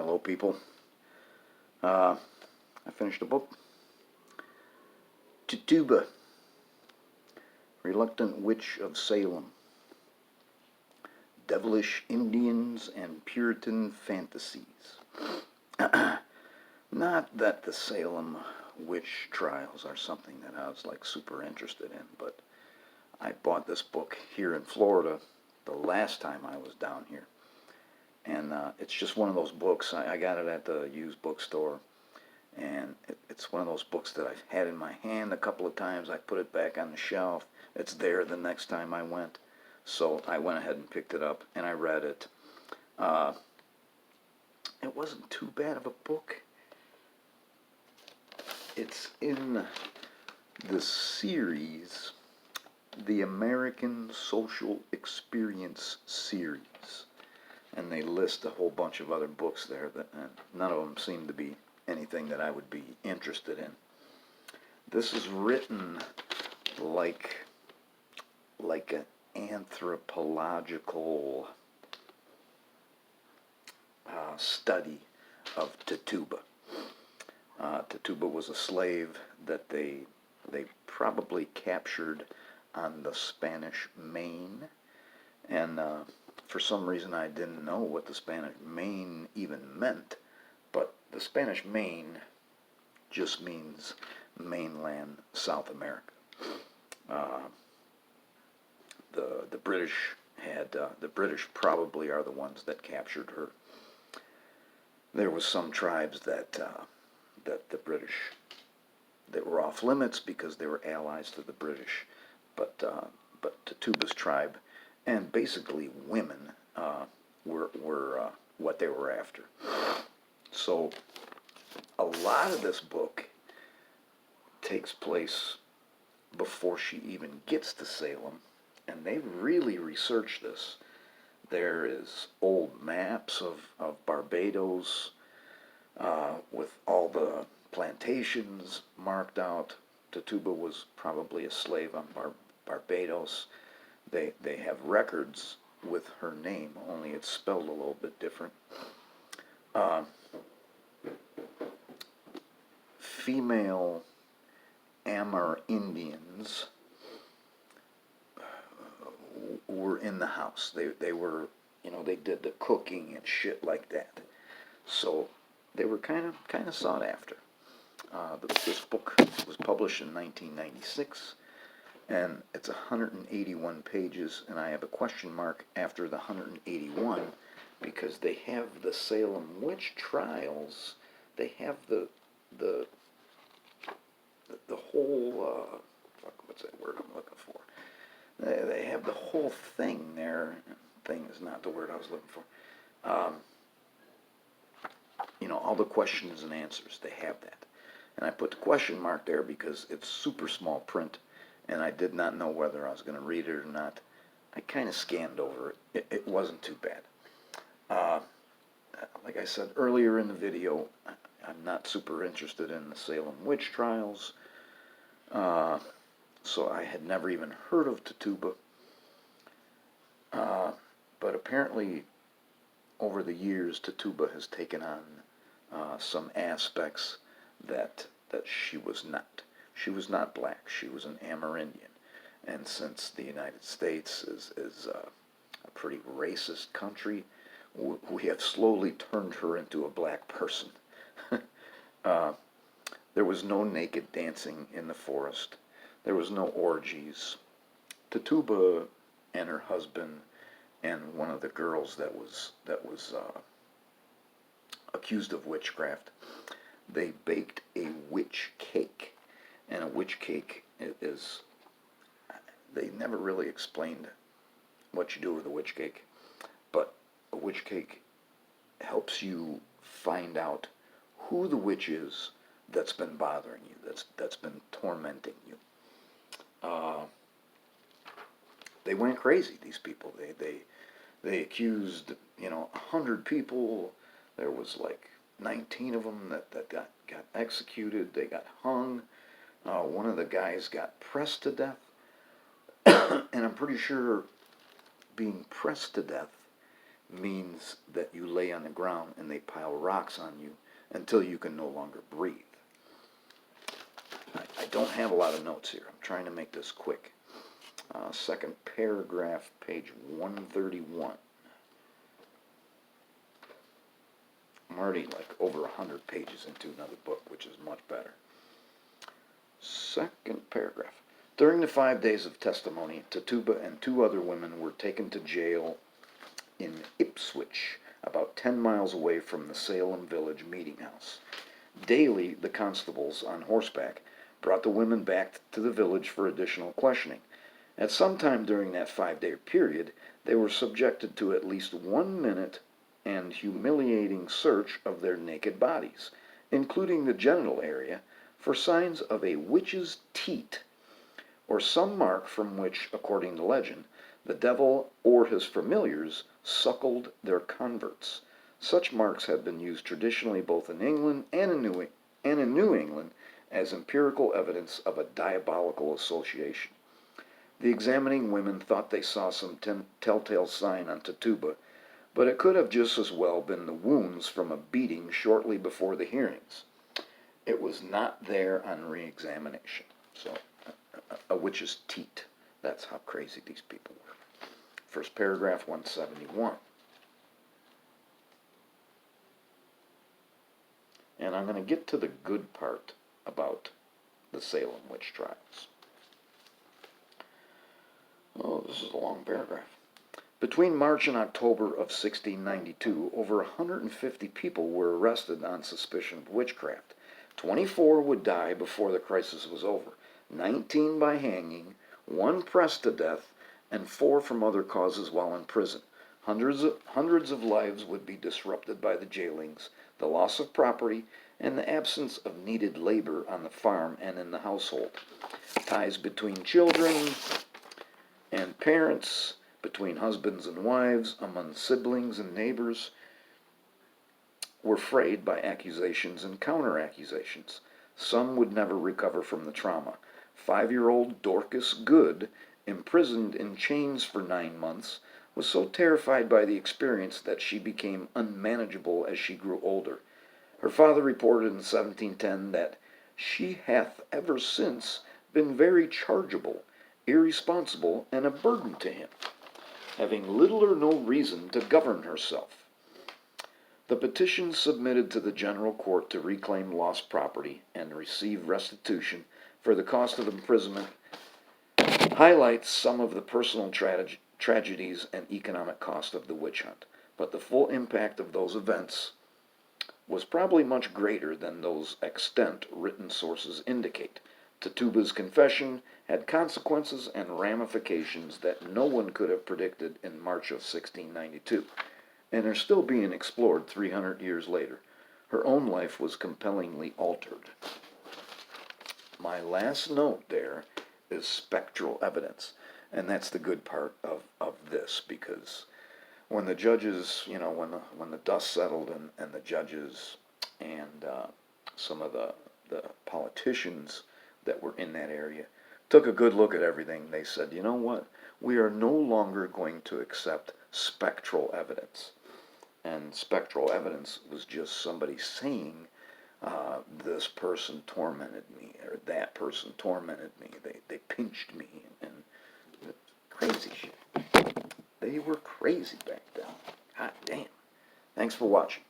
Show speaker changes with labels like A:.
A: Hello, people. I finished a book. Tittuba, Reluctant Witch of Salem. Devilish Indians and Puritan Fantasies. Not that the Salem witch trials are something that I was like super interested in, but I bought this book here in Florida the last time I was down here. And it's just one of those books. I got it at the used bookstore. And it's one of those books that I've had in my hand a couple of times. I put it back on the shelf. It's there the next time I went. So I went ahead and picked it up and I read it. It wasn't too bad of a book. It's in the series, the American Social Experience series. And they list a whole bunch of other books there that none of them seem to be anything that I would be interested in. This is written like an anthropological study of Tittuba. Tittuba was a slave that they probably captured on the Spanish Main, and for some reason I didn't know what the Spanish Main even meant, but the Spanish Main just means mainland South America. The British had the British probably are the ones that captured her. There was some tribes that the British, that were off limits because they were allies to the British, but Tituba's tribe and basically women were what they were after. So a lot of this book takes place before she even gets to Salem, and they really researched this. There is old maps of Barbados with all the plantations marked out. Tituba was probably a slave on Barbados. They have records with her name, only it's spelled a little bit different. Female Amerindians were in the house. They were, they did the cooking and shit like that. So they were kind of sought after. This book was published in 1996, and it's 181 pages, and I have a question mark after the 181 because they have the Salem witch trials. They have the whole what's that word I'm looking for? They have the whole thing there. Thing is not the word I was looking for. All the questions and answers, they have that. And I put the question mark there because it's super small print, and I did not know whether I was going to read it or not. I kind of scanned over it. It wasn't too bad. Like I said earlier in the video, I'm not super interested in the Salem witch trials, so I had never even heard of Tittuba. But apparently, over the years, Tittuba has taken on some aspects that she was not. She was not black. She was an Amerindian. And since the United States is a pretty racist country, we have slowly turned her into a black person. There was no naked dancing in the forest. There was no orgies. Tittuba and her husband and one of the girls that was accused of witchcraft, they baked a witch cake. And a witch cake is, they never really explained what you do with a witch cake, but a witch cake helps you find out who the witch is that's been bothering you, that's been tormenting you. They went crazy, these people. They accused, 100 people. There was like 19 of them that got executed. They got hung. One of the guys got pressed to death. And I'm pretty sure being pressed to death means that you lay lay on the ground and they pile rocks on you until you can no longer breathe. I don't have a lot of notes here. I'm trying to make this quick. Second paragraph, page 131. I'm already like over 100 pages into another book, which is much better. Second paragraph. During the 5 days of testimony, Tittuba and 2 other women were taken to jail in Ipswich, about 10 miles away from the Salem village meeting house. Daily, the constables on horseback brought the women back to the village for additional questioning. At some time during that 5-day period, they were subjected to at least 1 minute and humiliating search of their naked bodies, including the genital area, for signs of a witch's teat, or some mark from which, according to legend, the devil or his familiars suckled their converts. Such marks have been used traditionally both in England and in New England as empirical evidence of a diabolical association. The examining women thought they saw some telltale sign on Tittuba, but it could have just as well been the wounds from a beating shortly before the hearings. It was not there on re-examination. So, a witch's teat. That's how crazy these people were. First paragraph, 171. And I'm going to get to the good part about the Salem witch trials. Oh, this is a long paragraph. Between March and October of 1692, over 150 people were arrested on suspicion of witchcraft. 24 would die before the crisis was over, 19 by hanging, 1 pressed to death, and 4 from other causes while in prison. Hundreds of lives would be disrupted by the jailings, the loss of property, and the absence of needed labor on the farm and in the household. Ties between children and parents, between husbands and wives, among siblings and neighbors, were frayed by accusations and counter-accusations. Some would never recover from the trauma. 5-year-old Dorcas Good, imprisoned in chains for 9 months, was so terrified by the experience that she became unmanageable as she grew older. Her father reported in 1710 that she hath ever since been very chargeable, irresponsible, and a burden to him, having little or no reason to govern herself. The petition submitted to the General Court to reclaim lost property and receive restitution for the cost of imprisonment highlights some of the personal tragedies and economic cost of the witch hunt, but the full impact of those events was probably much greater than those extant written sources indicate. Tittuba's confession had consequences and ramifications that no one could have predicted in March of 1692, and are still being explored 300 years later. Her own life was compellingly altered. My last note there is spectral evidence, and that's the good part of this, because when the judges, when the dust settled and the judges and some of the politicians that were in that area took a good look at everything, they said, you know what, we are no longer going to accept spectral evidence. And spectral evidence was just somebody saying, this person tormented me, or that person tormented me, they pinched me, and crazy shit. They were crazy back then. God damn. Thanks for watching.